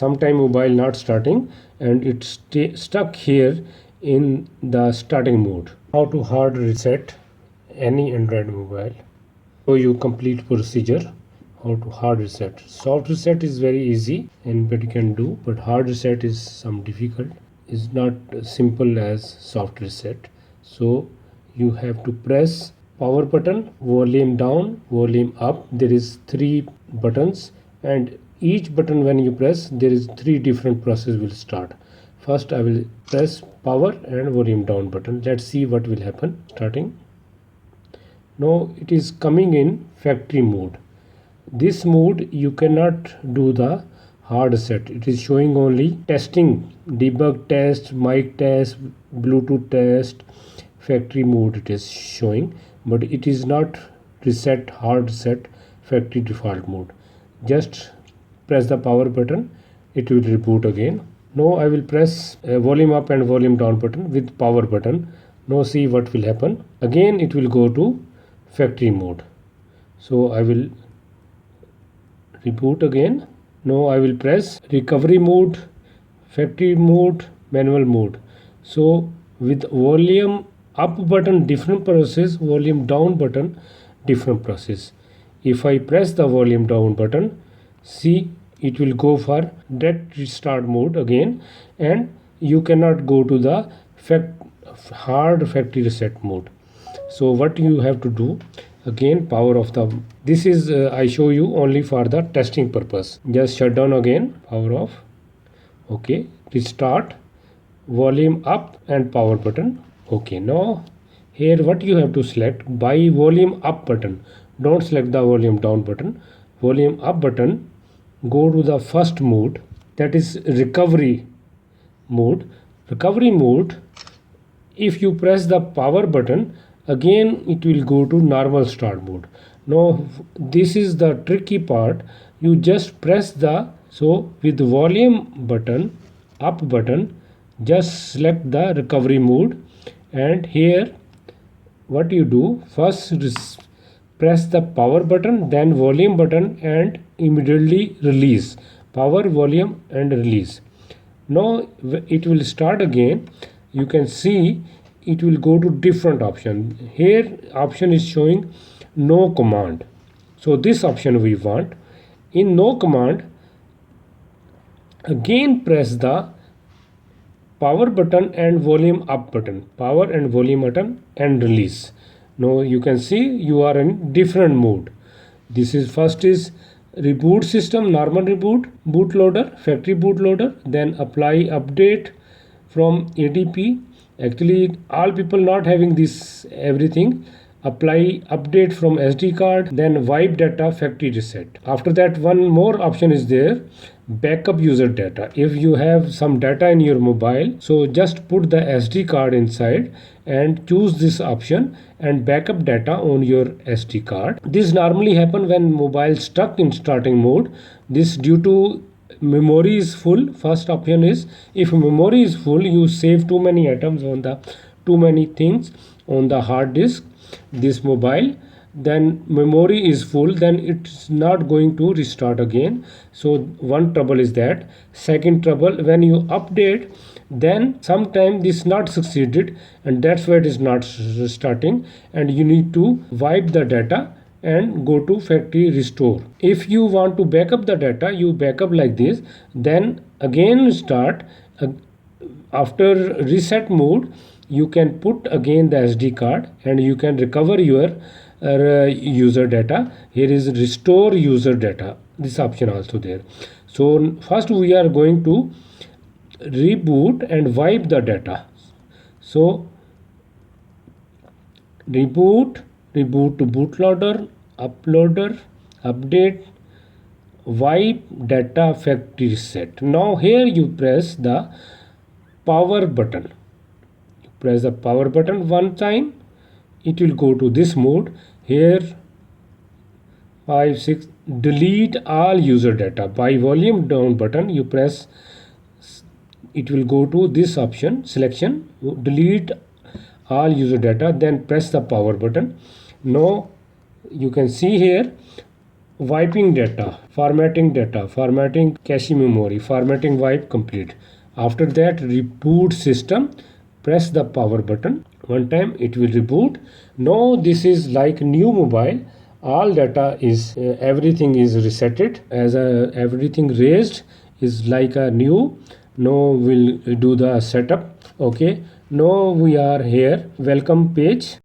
sometime mobile not starting and it's stuck here in the starting mode. How to hard reset any Android mobile. So you complete procedure. How to hard reset. Soft reset is very easy, anybody can do, but hard reset is some difficult. It's not simple as soft reset. So you have to press power button, volume down, volume up. There is 3 buttons, and each button when you press, there is 3 different processes will start. First I will press power and volume down button. Let's see what will happen. Starting. Now it is coming in factory mode. This mode you cannot do the hard reset. It is showing only testing, debug test, mic test, Bluetooth test, factory mode it is showing, but it is not reset, hard reset, factory default mode. Just press the power button, it will reboot again. Now I will press volume up and volume down button with power button. Now see what will happen. Again it will go to factory mode. So I will reboot again. Now I will press recovery mode, factory mode, manual mode. So with volume up button different process, volume down button different process. If I press the volume down button, see it will go for direct restart mode again, and you cannot go to the hard factory reset mode. So what you have to do, again power of the, this is I show you only for the testing purpose. Just shut down again, power off. Okay, restart, volume up and power button. Okay, now here what you have to select, by volume up button, don't select the volume down button. Volume up button, go to the first mode, that is recovery mode. Recovery mode, if you press the power button, again it will go to normal start mode. Now this is the tricky part. You just press the, so with the volume button, up button, just select the recovery mode, and here what you do, first press the power button, then volume button, and immediately release. Power, volume and release. Now it will start again. You can see it will go to different option. Here option is showing no command. So this option we want. In no command, again press the power button and volume up button, power and volume button, and release. Now you can see you are in different mode. This is first is reboot system, normal reboot, bootloader, factory bootloader, then apply update from ADP. Actually all people not having this everything. Apply update from SD card, then wipe data, factory reset. After that one more option is there, backup user data. If you have some data in your mobile, so just put the SD card inside and choose this option and backup data on your SD card. This normally happen when mobile stuck in starting mode. This due to memory is full. First option is, if memory is full, you save too many items on the, too many things on the hard disk, this mobile, then memory is full, then it's not going to restart again. So one trouble is that. Second trouble, when you update, then sometime this not succeeded, and that's why it is not starting, and you need to wipe the data and go to factory restore. If you want to backup the data, you backup like this, then again start. After reset mode, you can put again the SD card and you can recover your user data. Here is restore user data, this option also there. So first we are going to reboot and wipe the data. So reboot to bootloader, uploader, update, wipe data, factory reset. Now here you press the power button. You press the power button one time, it will go to this mode. Here 5, 6, delete all user data. By volume down button you press, it will go to this option, selection, delete all user data, then press the power button. Now you can see here wiping data, formatting cache memory, formatting wipe complete. After that, reboot system, press the power button. One time it will reboot. Now this is like new mobile. All data is everything is resetted as everything raised is like a new. Now we'll do the setup. Okay, now we are here, welcome page.